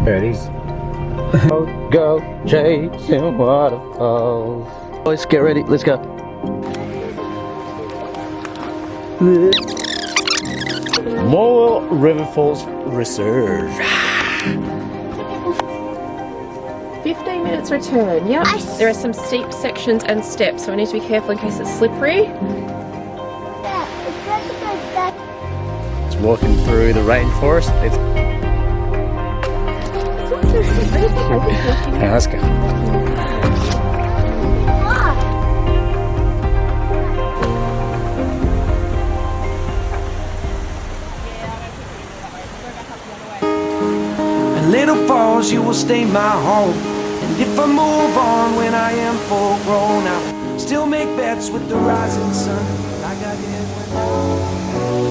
There it is. Go chasing waterfalls. Boys, get ready. Let's go. Morwell River Falls Reserve. 15 minutes return, yep. There are some steep sections and steps, so we need to be careful in case it's slippery. It's walking through the rainforest. It's not so slippery, it's okay. yeah, let's go. Little falls, you will stay my home. And if I move on when I am full grown, I'll still make bets with the rising sun. I got it.